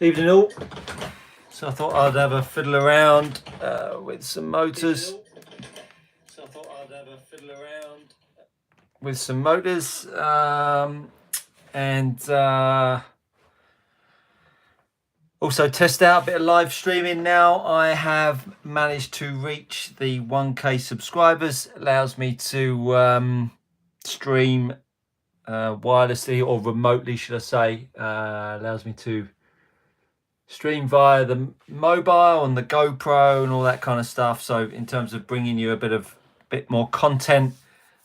Evening all. So I thought I'd have a fiddle around with some motors. And also test out a bit of live streaming now. I have managed to reach the 1K subscribers. It allows me to stream wirelessly, or remotely should I say. Allows me to stream via the mobile and the GoPro and all that kind of stuff. So in terms of bringing you a bit more content,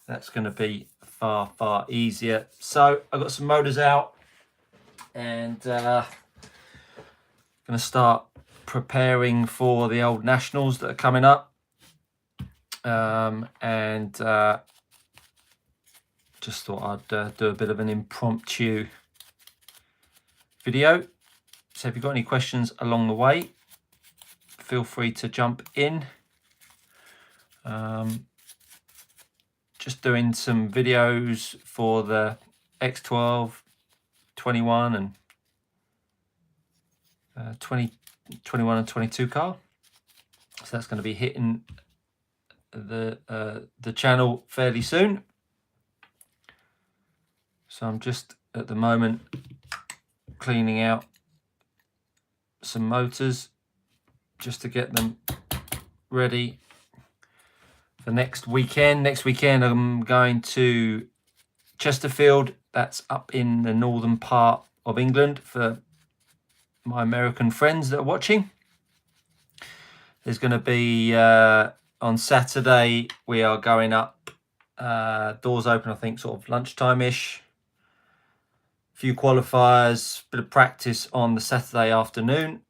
that's going to be far easier. So I've got some motors out, and going to start preparing for the old nationals that are coming up, and just thought I'd do a bit of an impromptu video. So if you've got any questions along the way, feel free to jump in. Just doing some videos for the X12, 21 and 21 and 22 car. So that's going to be hitting the channel fairly soon. So I'm just at the moment cleaning out some motors just to get them ready for next weekend. Next weekend I'm going to Chesterfield. That's up in the northern part of England for my American friends that are watching. There's going to be on Saturday, we are going up, doors open I think sort of lunchtime-ish. Few qualifiers, bit of practice on the Saturday afternoon,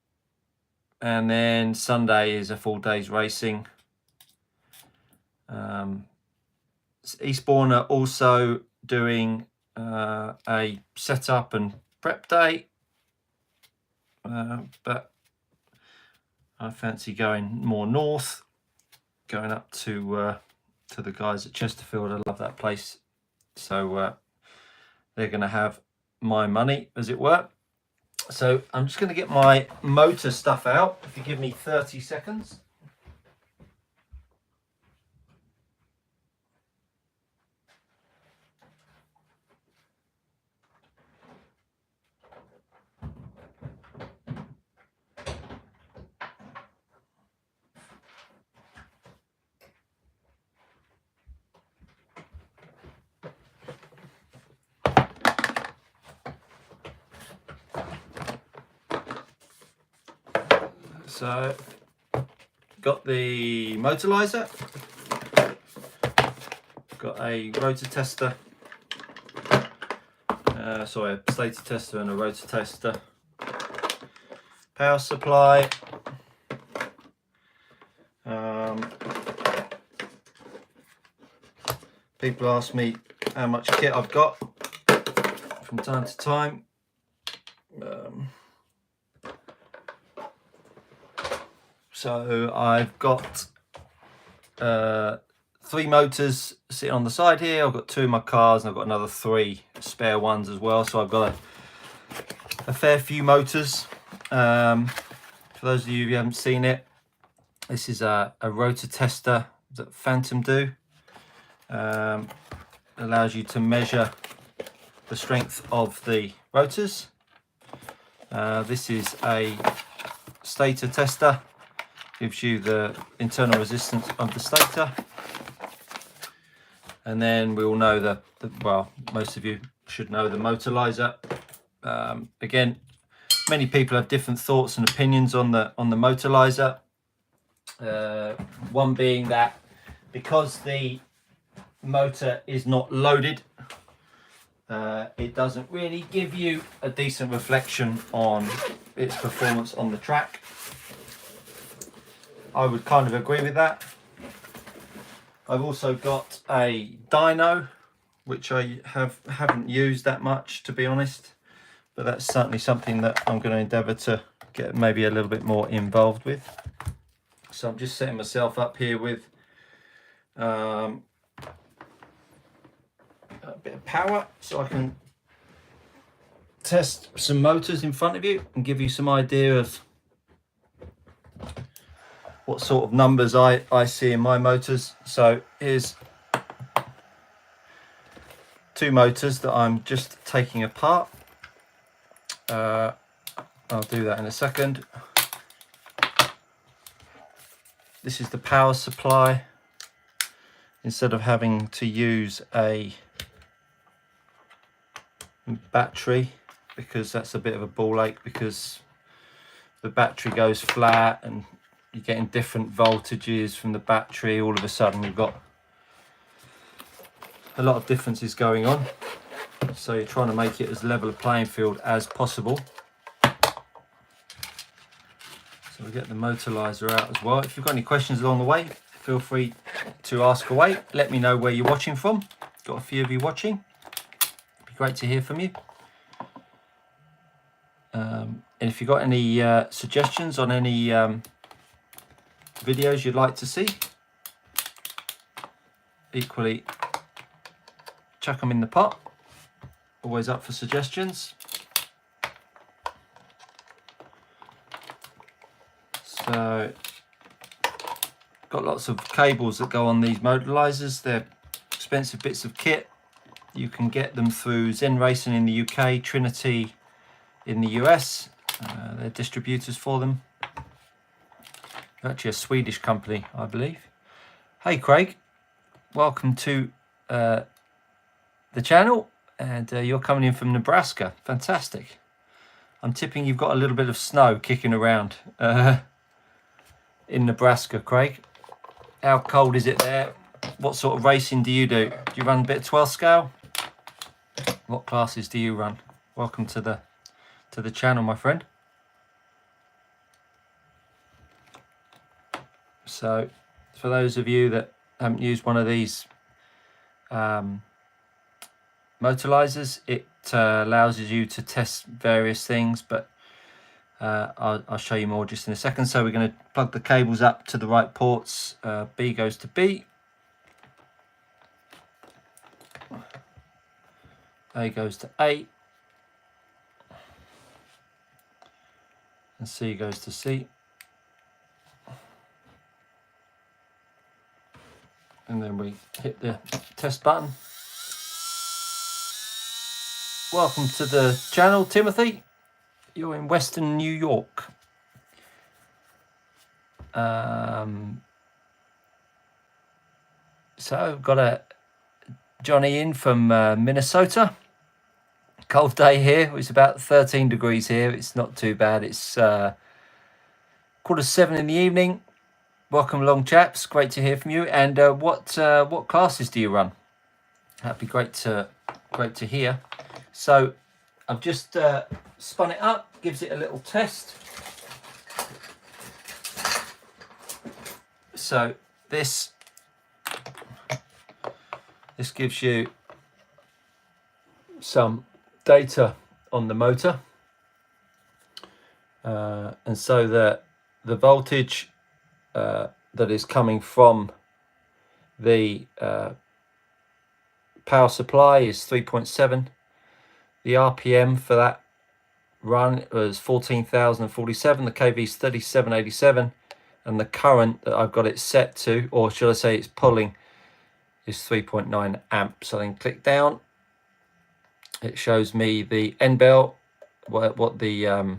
and then Sunday is a full day's racing. Eastbourne are also doing a setup and prep day, but I fancy going more north, going up to the guys at Chesterfield. I love that place, so they're going to have my money, as it were. So I'm just going to get my motor stuff out. If you give me 30 seconds. So, got the motorizer, got a rotor tester, sorry, a stator tester and a rotor tester, power supply, people ask me how much kit I've got from time to time. So I've got 3 motors sitting on the side here. I've got 2 in my cars, and I've got another 3 spare ones as well. So I've got a fair few motors. For those of you who haven't seen it, this is a rotor tester that Phantom do. Allows you to measure the strength of the rotors. This is a stator tester. Gives you the internal resistance of the stator, and then we all know well, most of you should know the motorizer. Again, many people have different thoughts and opinions on the motorizer. One being that because the motor is not loaded, it doesn't really give you a decent reflection on its performance on the track. I would kind of agree with that. I've also got a dyno, which I haven't used that much, to be honest, but that's certainly something that I'm going to endeavour to get maybe a little bit more involved with. So I'm just setting myself up here with a bit of power so I can test some motors in front of you and give you some idea of what sort of numbers I see in my motors. So here's two motors that I'm just taking apart. I'll do that in a second. This is the power supply. Instead of having to use a battery, because that's a bit of a ball ache, because the battery goes flat and you're getting different voltages from the battery. All of a sudden you've got a lot of differences going on, so you're trying to make it as level a playing field as possible. So we get the motorizer out as well. If you've got any questions along the way, feel free to ask away. Let me know where you're watching from. Got a few of you watching. It'd be great to hear from you. And if you've got any suggestions on any videos you'd like to see, equally chuck them in the pot. Always up for suggestions. So got lots of cables that go on these motorizers. They're expensive bits of kit. You can get them through Zen Racing in the UK, Trinity in the US. They're distributors for them. They're actually a Swedish company, I believe. Hey Craig, welcome to the channel, and you're coming in from Nebraska. Fantastic. I'm tipping you've got a little bit of snow kicking around in Nebraska, Craig. How cold is it there? What sort of racing do you do? Do you run a bit of 12 scale? What classes do you run? Welcome to the channel, my friend. So for those of you that haven't used one of these motorizers, it allows you to test various things, but I'll show you more just in a second. So we're going to plug the cables up to the right ports. B goes to B, A goes to A, and C goes to C. And then we hit the test button. Welcome to the channel, Timothy. You're in Western New York. So I've got a Johnny in from Minnesota. Cold day here. It's about 13 degrees here. It's not too bad. It's 7:15 in the evening. Welcome along, chaps. Great to hear from you. And what classes do you run? That'd be great to hear. So I've just spun it up. Gives it a little test. So this gives you some data on the motor, and so the voltage that is coming from the power supply is 3.7. The RPM for that run was 14,047. The kV is 3787, and the current that I've got it set to, or should I say it's pulling, is 3.9 amps. So then click down. It shows me the N bell, what the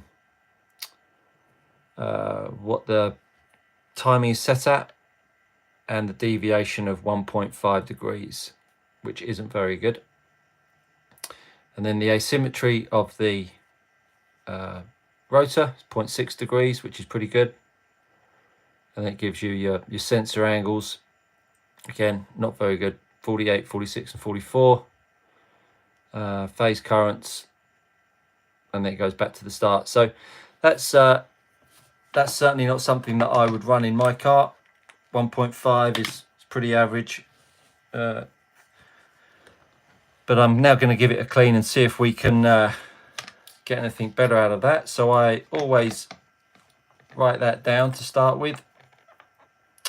timing is set at, and the deviation of 1.5 degrees, which isn't very good. And then the asymmetry of the rotor is 0.6 degrees, which is pretty good. And it gives you your sensor angles. Again, not very good. 48, 46, and 44. Phase currents, and then it goes back to the start. So that's certainly not something that I would run in my car. 1.5 is pretty average. But I'm now going to give it a clean and see if we can get anything better out of that. So I always write that down to start with.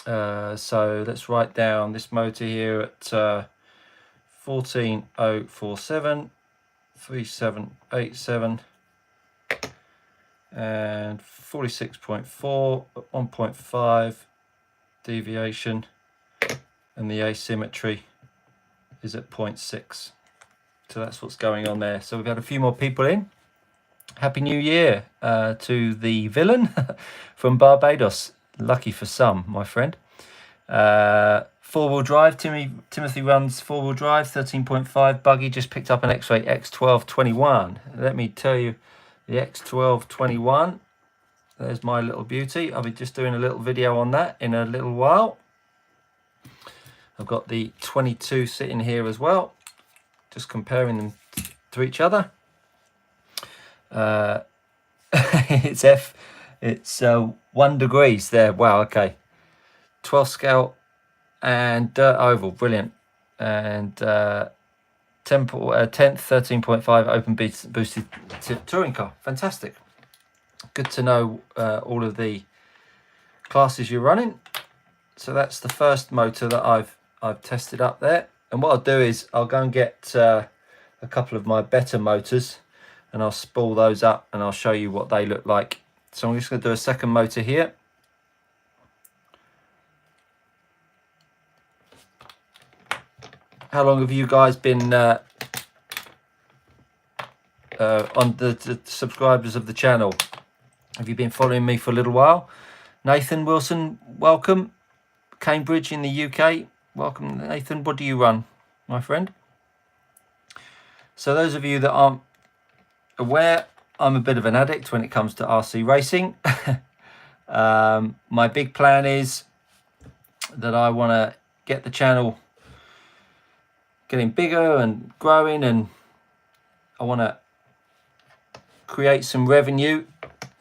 So let's write down this motor here at 14047. 3787 and 46.4 at 1.5 deviation, and the asymmetry is at 0.6. So that's what's going on there. So we've had a few more people in. Happy New Year to the villain from Barbados. Lucky for some, my friend. Four-wheel drive. Timothy runs four-wheel drive, 13.5 buggy. Just picked up an X-Ray X1221. Let me tell you, the X1221. There's my little beauty. I'll be just doing a little video on that in a little while. I've got the 22 sitting here as well, just comparing them to each other. It's 1 degrees there. Wow, okay. 12 scale and dirt oval, brilliant. And 10th 13.5 open boosted touring car, fantastic. Good to know all of the classes you're running. So that's the first motor that I've tested up there. And what I'll do is I'll go and get a couple of my better motors and I'll spool those up and I'll show you what they look like. So I'm just going to do a second motor here. How long have you guys been on the subscribers of the channel? Have you been following me for a little while? Nathan Wilson, welcome. Cambridge in the UK, welcome Nathan. What do you run, my friend? So those of you that aren't aware, I'm a bit of an addict when it comes to RC racing. My big plan is that I want to get the channel getting bigger and growing, and I want to create some revenue.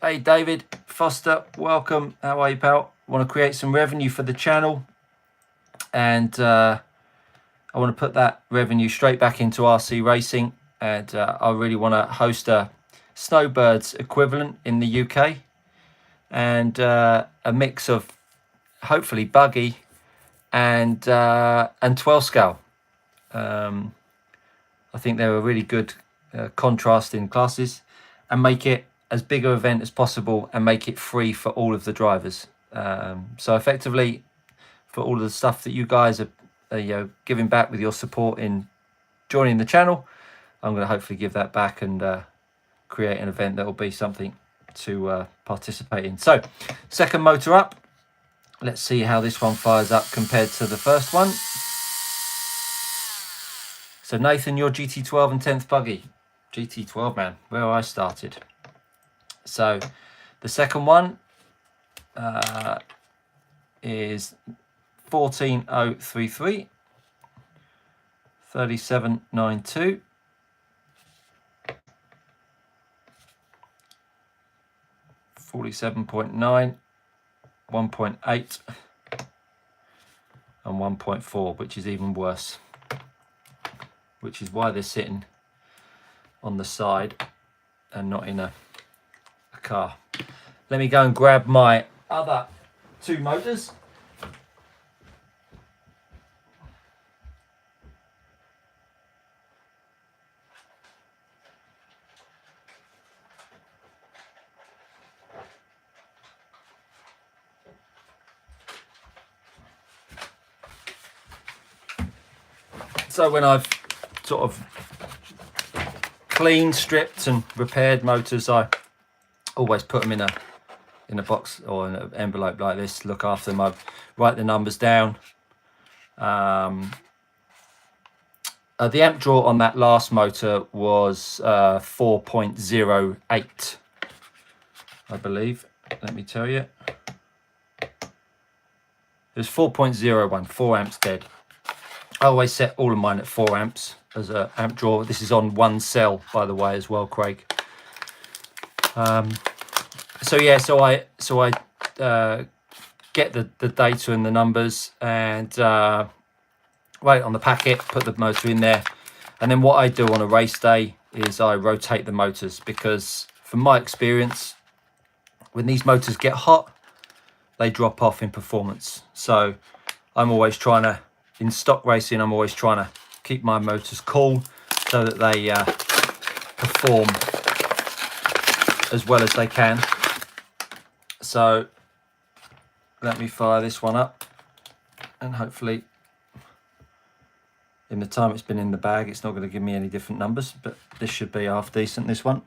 Hey David Foster, welcome. How are you, pal? I want to create some revenue for the channel, and I want to put that revenue straight back into RC racing, and I really want to host a Snowbirds equivalent in the UK, and a mix of hopefully buggy and 12 scale. I think they're a really good contrasting classes, and make it as big an event as possible and make it free for all of the drivers. So effectively, for all of the stuff that you guys are giving back with your support in joining the channel, I'm going to hopefully give that back and create an event that will be something to participate in. So second motor up. Let's see how this one fires up compared to the first one. So Nathan, your GT12 and 10th buggy. GT12, man, where I started. So the second one is 14033, 3792, 47.9, 1.8 and 1.4, which is even worse, which is why they're sitting on the side and not in a car. Let me go and grab my other two motors. So when I've sort of cleaned, stripped and repaired motors, I always put them in a box or an envelope like this, look after them. I write the numbers down. The amp draw on that last motor was 4.08, I believe. Let me tell you. It was 4.01, 4 amps dead. I always set all of mine at 4 amps as an amp draw. This is on one cell, by the way, as well, Craig. So yeah, so I get the data and the numbers and write it on the packet, put the motor in there, and then what I do on a race day is I rotate the motors, because from my experience, when these motors get hot, they drop off in performance. So I'm always trying to, in stock racing, I'm always trying to keep my motors cool so that perform as well as they can. So let me fire this one up, and hopefully in the time it's been in the bag it's not going to give me any different numbers, but this should be half decent, this one.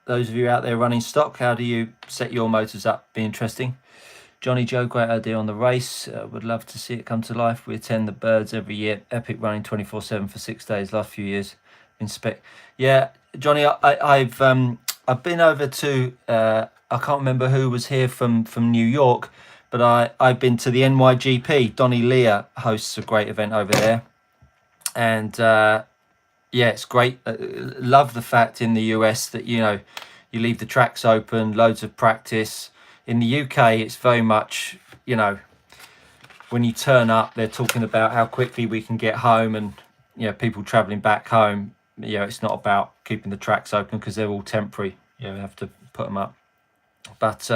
Those of you out there running stock, how do you set your motors up? Be interesting. Johnny Joe, great idea on the race. Would love to see it come to life. We attend the Birds every year. Epic running 24/7 for 6 days. Last few years, yeah, Johnny, I've been over to I can't remember who was here from New York, but I've been to the NYGP. Donnie Lear hosts a great event over there, and yeah, it's great. Love the fact in the US that, you know, you leave the tracks open, loads of practice. In the UK, it's very much, you know, when you turn up, they're talking about how quickly we can get home, and, you know, people traveling back home, you know, it's not about keeping the tracks open because they're all temporary. You know, we have to put them up. But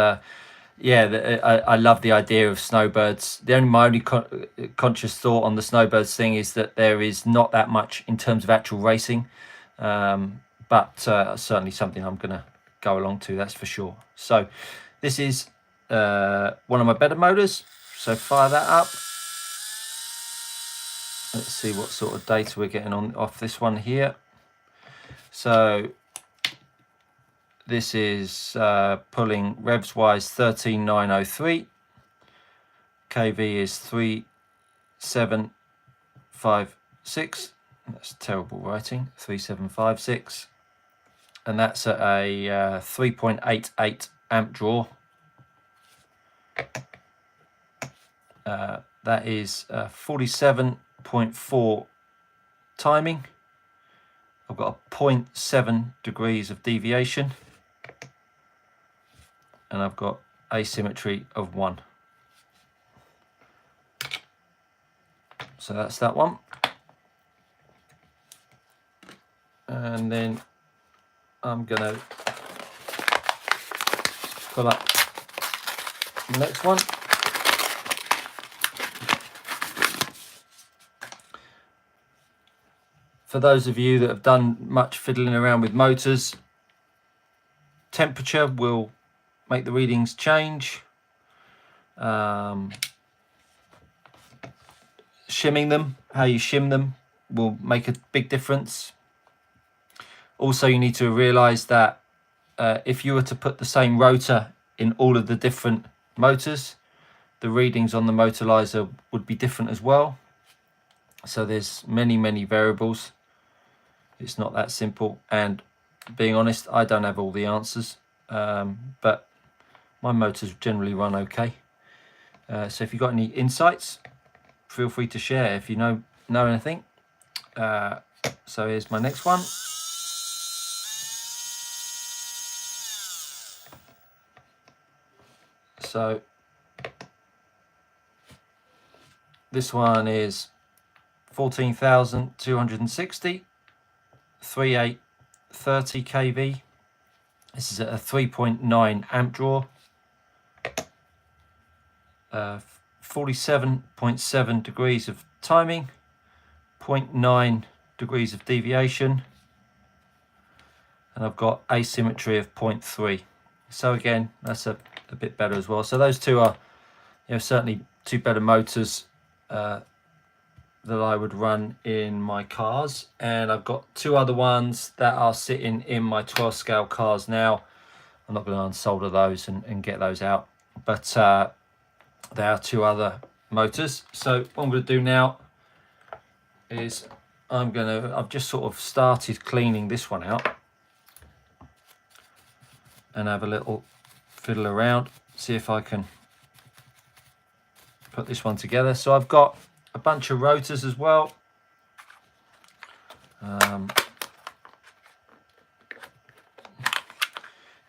yeah, I love the idea of snowbirds. My only conscious thought on the snowbirds thing is that there is not that much in terms of actual racing, but certainly something I'm going to go along to, that's for sure. So this is one of my better motors, so fire that up. Let's see what sort of data we're getting on off this one here. So this is pulling revs wise 13,903. kV is 3756. That's terrible writing. 3756, and that's at a 3.88 amp draw. That is 47.4 timing. I've got a 0.7 degrees of deviation, and I've got asymmetry of 1. So that's that one. And then I'm going to pull up the next one. For those of you that have done much fiddling around with motors, temperature will make the readings change. Shimming them, how you shim them, will make a big difference. Also, you need to realize that if you were to put the same rotor in all of the different motors, the readings on the motorizer would be different as well. So there's many variables. It's not that simple, and being honest, I don't have all the answers, but my motors generally run okay. So if you've got any insights, feel free to share if you know anything. So here's my next one. So this one is 14,260, 3830 kV. This is at a 3.9 amp draw. 47.7 degrees of timing, 0.9 degrees of deviation, and I've got asymmetry of 0.3. So again, that's a bit better as well. So those two are, you know, certainly two better motors that I would run in my cars. And I've got two other ones that are sitting in my 12 scale cars now. I'm not going to unsolder those and get those out, but there are two other motors. So what I'm going to do now is I've just sort of started cleaning this one out and have a little fiddle around, see if I can put this one together. So I've got a bunch of rotors as well. Yeah,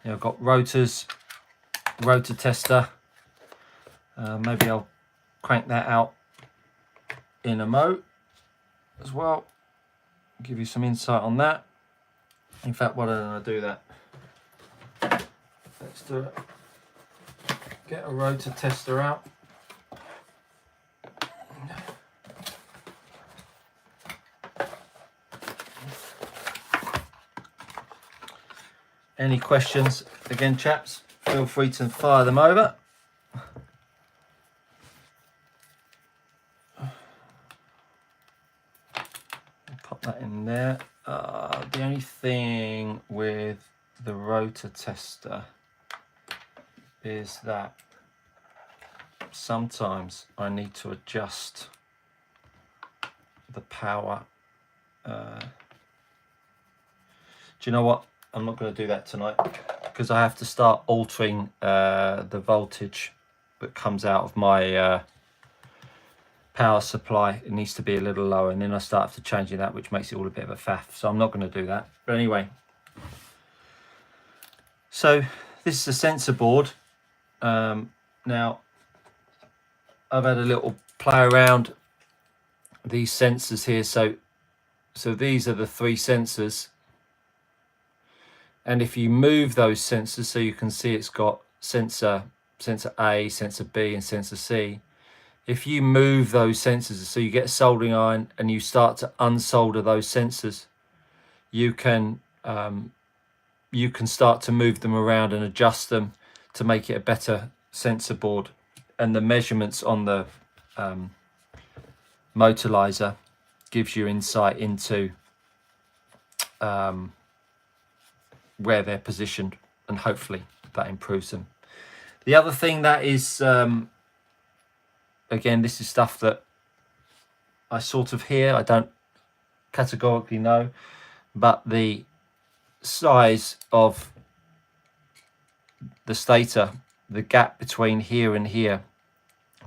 I've got rotors, rotor tester. Maybe I'll crank that out in a mo as well, give you some insight on that. In fact, why don't I do that? Let's do it. Get a rotor tester out. Any questions, again, chaps, feel free to fire them over. Pop that in there. The only thing with the rotor tester is that sometimes I need to adjust the power. Do you know what? I'm not going to do that tonight because I have to start altering the voltage that comes out of my power supply. It needs to be a little lower, and then I start after changing that, which makes it all a bit of a faff. So I'm not going to do that. But anyway, so this is a sensor board. Now I've had a little play around these sensors here. So these are the 3 sensors, and if you move those sensors, so you can see it's got sensor A, sensor B, and sensor C. If you move those sensors, so you get a soldering iron and you start to unsolder those sensors, you can start to move them around and adjust them to make it a better sensor board. And the measurements on the motorizer gives you insight into where they're positioned, and hopefully that improves them. The other thing that is, again, this is stuff that I sort of hear, I don't categorically know, but the size of the stator, the gap between here and here,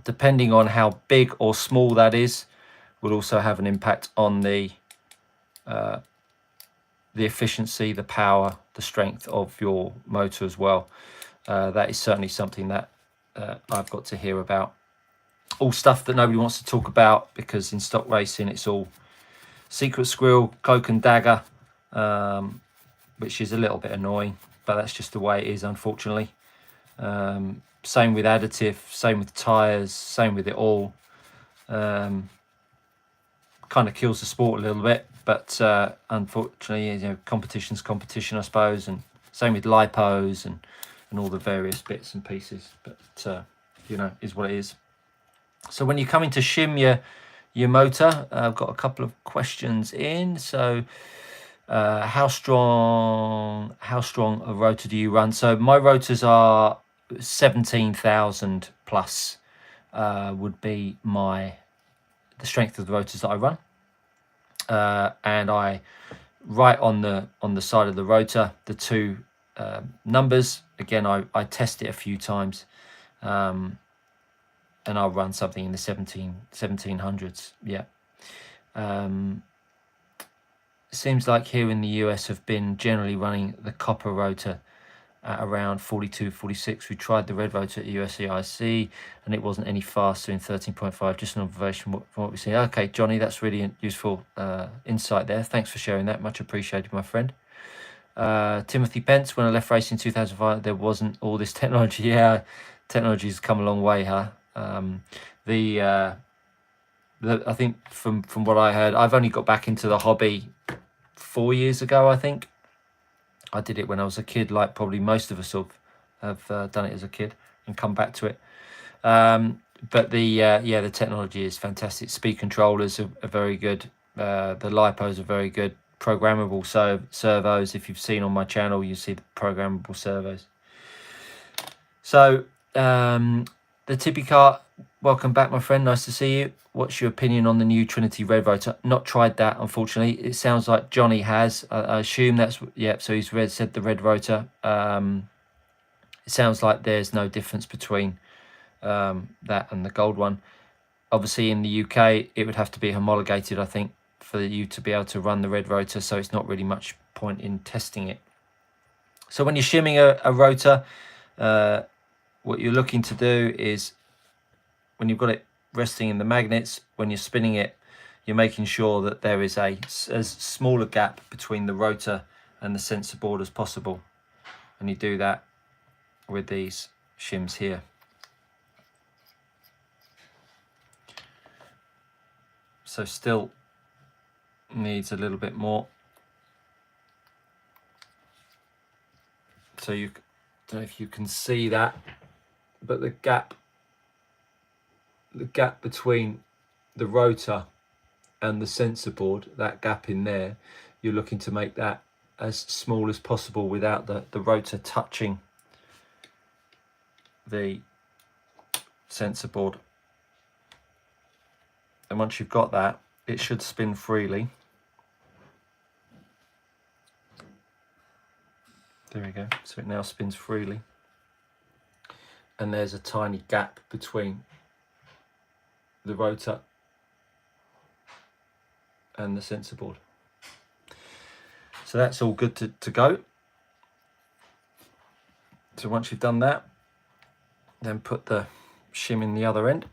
depending on how big or small that is, will also have an impact on the efficiency, the power, the strength of your motor as well. That is certainly something that I've got to hear about. All stuff that nobody wants to talk about, because in stock racing it's all secret squirrel, cloak and dagger, which is a little bit annoying, but that's just the way it is, unfortunately. Same with additive, same with tires, same with it all. Kind of kills the sport a little bit, but unfortunately, you know, competition's competition, I suppose, and same with lipos and all the various bits and pieces. But you know, is what it is. So when you're coming to shim your motor, I've got a couple of questions in. So how strong a rotor do you run? So my rotors are 17,000 plus would be the strength of the rotors that I run. And I write on the side of the rotor the 2 numbers. Again, I test it a few times, and I'll run something in the 1700s. Yeah. It seems like here in the US have been generally running the copper rotor at around 42, 46. We tried the red rotor at USEIC and it wasn't any faster in 13.5. Just an observation from what we see. Okay, Johnny, that's really useful insight there. Thanks for sharing that. Much appreciated, my friend. Timothy Pence, when I left racing in 2005, there wasn't all this technology. Yeah, technology's come a long way, huh? I think from what I heard, I've only got back into the hobby 4 years ago, I think. I did it when I was a kid, like probably most of us have done it as a kid and come back to it. But the technology is fantastic. Speed controllers are very good. The lipos are very good. Programmable servos. If you've seen on my channel, you see the programmable servos. So the Tippy Car, welcome back, my friend. Nice to see you. What's your opinion on the new Trinity red rotor? Not tried that, unfortunately. It sounds like Johnny has. I assume that's, yeah, so he's said the red rotor. It sounds like there's no difference between that and the gold one. Obviously, in the UK, it would have to be homologated, I think, for you to be able to run the red rotor, so it's not really much point in testing it. So when you're shimming a rotor, what you're looking to do is, when you've got it resting in the magnets, when you're spinning it, you're making sure that there is as small a gap between the rotor and the sensor board as possible. And you do that with these shims here. So still needs a little bit more. So you don't know if you can see that, but the gap between the rotor and the sensor board, that gap in there, you're looking to make that as small as possible without the rotor touching the sensor board. And once you've got that, it should spin freely. There we go. So it now spins freely. And there's a tiny gap between the rotor and the sensor board. So that's all good to go. So once you've done that, then put the shim in the other end.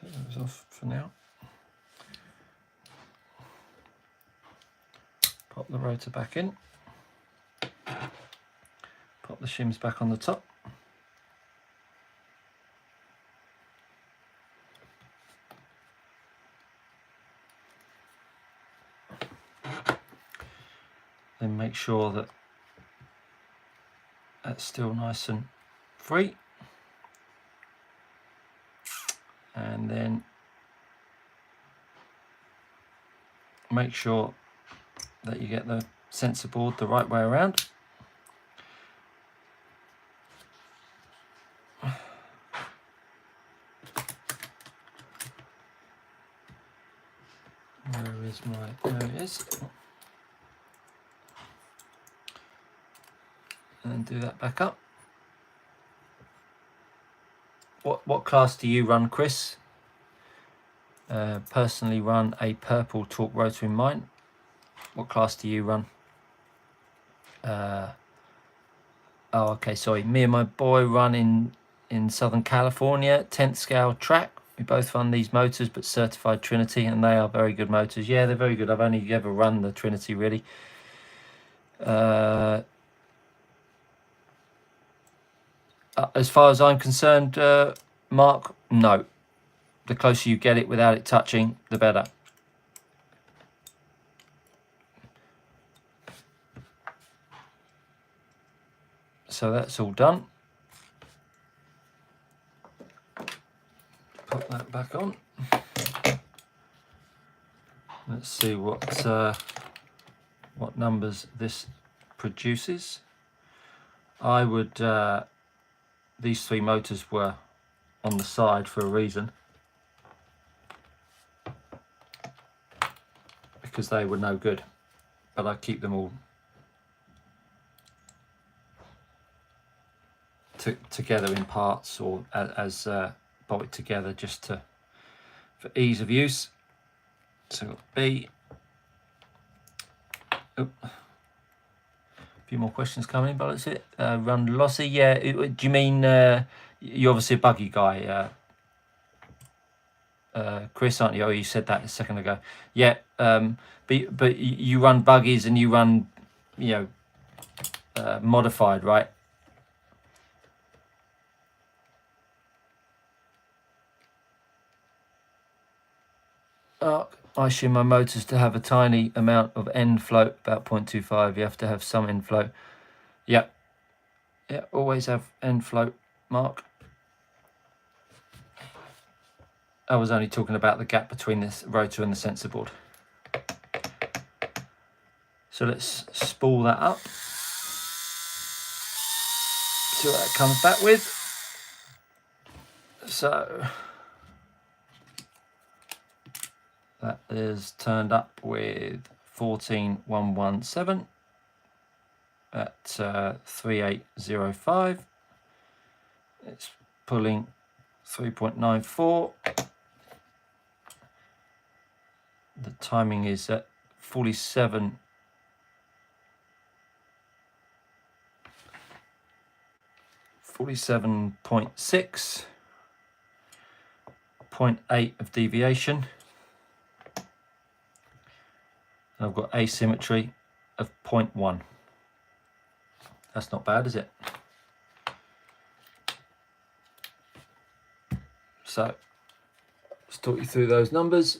Take those off for now. Pop the rotor back in. Pop the shims back on the top. Then make sure that that's still nice and free. And then make sure that you get the sensor board the right way around. There it is. And then do that back up. What class do you run, Chris? Personally run a purple torque rotor in mine. What class do you run? Oh, okay, sorry. Me and my boy run in Southern California, 10th scale track. We both run these motors, but certified Trinity, and they are very good motors. Yeah, they're very good. I've only ever run the Trinity, really. As far as I'm concerned, Mark, no. The closer you get it without it touching, the better. So that's all done. Put that back on. Let's see what numbers this produces. I would, these three motors were on the side for a reason, because they were no good, but I keep them all together in parts, or as bolted together, just for ease of use. So B. Oh. A few more questions coming in, but that's it. Run lossy, yeah. Do you mean you're obviously a buggy guy, Chris, aren't you? Oh, you said that a second ago. Yeah, but you run buggies and you run, you know, modified, right? I assume my motors to have a tiny amount of end float, about 0.25. You have to have some end float. Yeah, yeah, always have end float, Mark. I was only talking about the gap between this rotor and the sensor board. So let's spool that up. See what that comes back with. So that is turned up with 14117 at 3805. It's pulling 3.94. The timing is at 47. 47.6, 0.8 of deviation. And I've got asymmetry of 0.1. That's not bad, is it? So let's talk you through those numbers.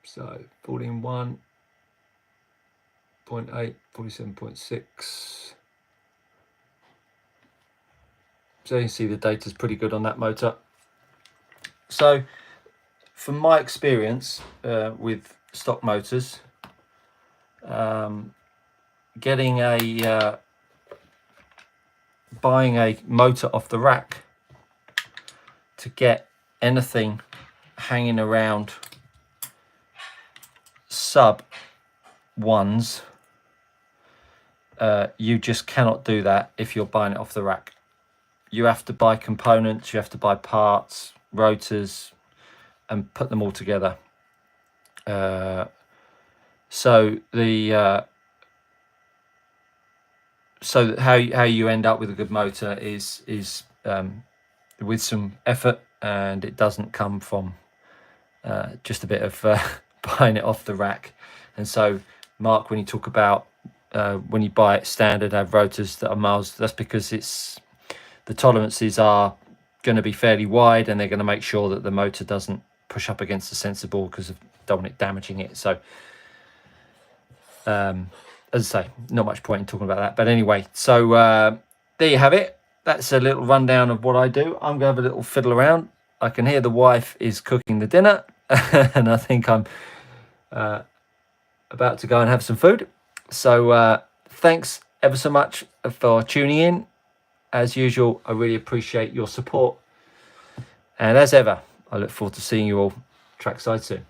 So 14.1, 0.8, 47.6. So you can see the data's pretty good on that motor. So from my experience with stock motors, getting a buying a motor off the rack to get anything hanging around sub ones, you just cannot do that if you're buying it off the rack. You have to buy components, you have to buy parts, rotors, and put them all together. So how you end up with a good motor is with some effort, and it doesn't come from just a bit of buying it off the rack. And so, Mark, when you talk about when you buy it standard, have rotors that are miles, that's because the tolerances are going to be fairly wide, and they're going to make sure that the motor doesn't push up against the sensor board because of don't want it damaging it. So as I say, not much point in talking about that, but anyway, so there you have it. That's a little rundown of what I do. I'm gonna have a little fiddle around. I can hear the wife is cooking the dinner and I think I'm about to go and have some food. So thanks ever so much for tuning in. As usual, I really appreciate your support, and as ever, I look forward to seeing you all trackside soon.